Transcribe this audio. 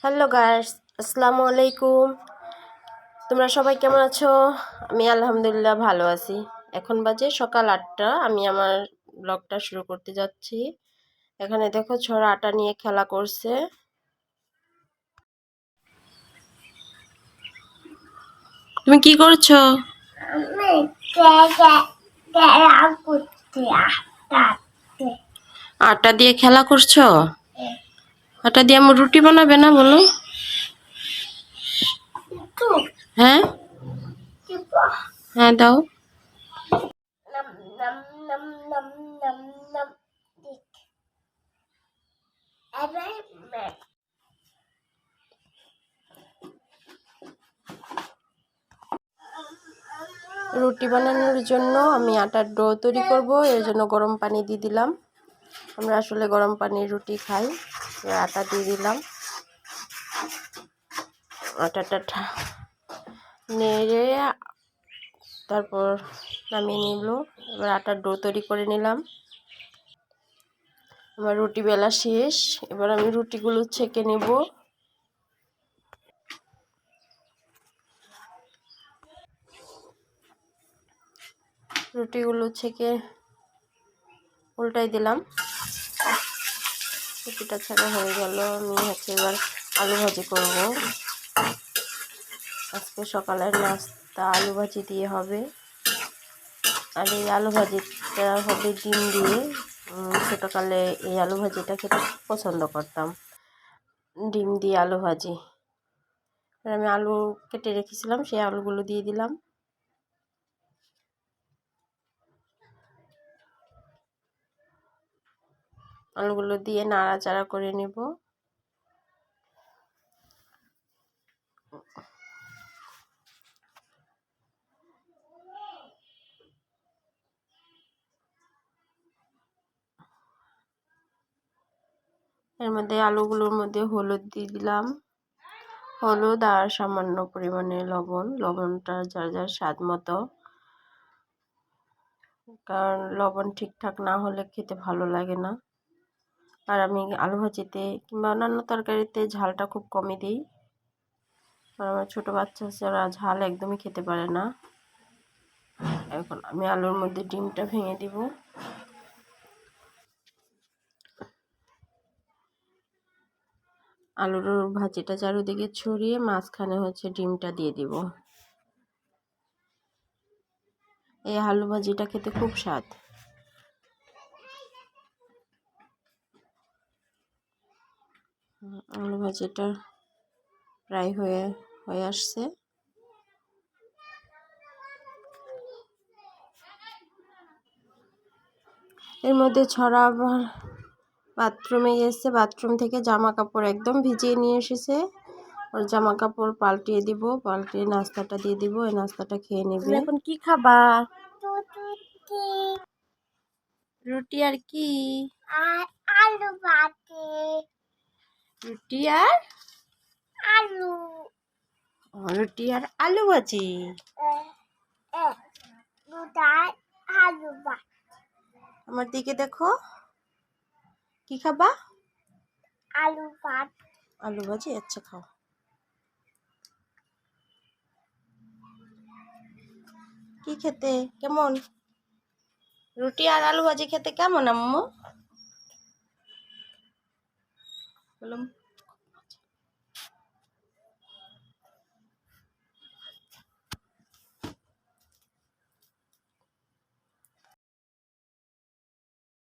Hello guys, আসসালামু আলাইকুম। তোমরা সবাই কেমন আছো? আমি আলহামদুলিল্লাহ ভালো আছি। এখন বাজে সকাল 8টা। আমি আমার ব্লগটা শুরু করতে যাচ্ছি। এখানে দেখো ছোড়া আটা নিয়ে খেলা করছে। তুমি কি করছো? আটা দিয়ে খেলা করছো? আটা দিয়ে আমার রুটি বানাবে না বলো? হ্যাঁ হ্যাঁ দাও। রুটি বানানোর জন্য আমি আটার ডো তৈরি করব, এর জন্য গরম পানি দিয়ে দিলাম। আমরা আসলে গরম পানির রুটি খাই। আটা দিয়ে দিলাম, আটাটা নেড়ে তারপর নামিয়ে নিল। এবার আটার ডো তৈরি করে নিলাম। আমার রুটি বেলা শেষ। এবার আমি রুটিগুলো ছেঁকে নেব। রুটিগুলো ছেঁকে উল্টাই দিলাম। রুটিটা ছাড়া হয়ে গেল। আমি এবার আলু ভাজি করব। আজকে সকালের নাস্তা আলু ভাজি দিয়ে হবে। আর এই আলু ভাজিটা হবে ডিম দিয়ে। ছোটোকালে এই আলু ভাজিটা খেতে পছন্দ করতাম, ডিম দিয়ে আলু ভাজি। আমি আলু কেটে রেখেছিলাম, সেই আলুগুলো দিয়ে দিলাম। আলুগুলো দিয়ে নাড়াচাড়া করে নেব। এর মধ্যে আলুগুলোর মধ্যে হলুদ দিয়ে দিলাম, হলুদ আর সামান্য পরিমাণে লবণ। লবণটা যার যার স্বাদ মতো, কারণ লবণ ঠিকঠাক না হলে খেতে ভালো লাগে না। আর আমি আলু ভাজিতে কিংবা অন্যান্য তরকারিতে ঝালটা খুব কমই দিই, আর আমার ছোটো বাচ্চা যারা ঝাল একদমই খেতে পারে না। এখন আমি আলুর মধ্যে ডিমটা ভেঙে দিব। আলুর ভাজিটা চারিদিকে ছড়িয়ে মাঝখানে ডিমটা দিয়ে দিব। এই আলু ভাজিটা খেতে খুব স্বাদ। আলু ভাজিটা প্রায় হয়ে আসছে। এর মধ্যে ছড়া আবার বাথরুমে গেছে, বাথরুম থেকে জামা কাপড় একদম ভিজিয়ে নিয়ে এসেছে। ওর জামা কাপড় পাল্টিয়ে দিব, পাল্টিয়ে নাস্তাটা দিয়ে দিব। এই নাস্তাটা খেয়ে নেবে। এখন কি খাবা? রুটি আর কি? আলু ভাজি। রুটি আর আলু। রুটি আর আলু ভাজি। আমার দিকে দেখো, কি খাবা? আলু ভাত। আলু ভাজি, আচ্ছা খাও। কি খেতে কেমন? রুটি আর আলু ভাজি খেতে কেমন আম্মু? বললাম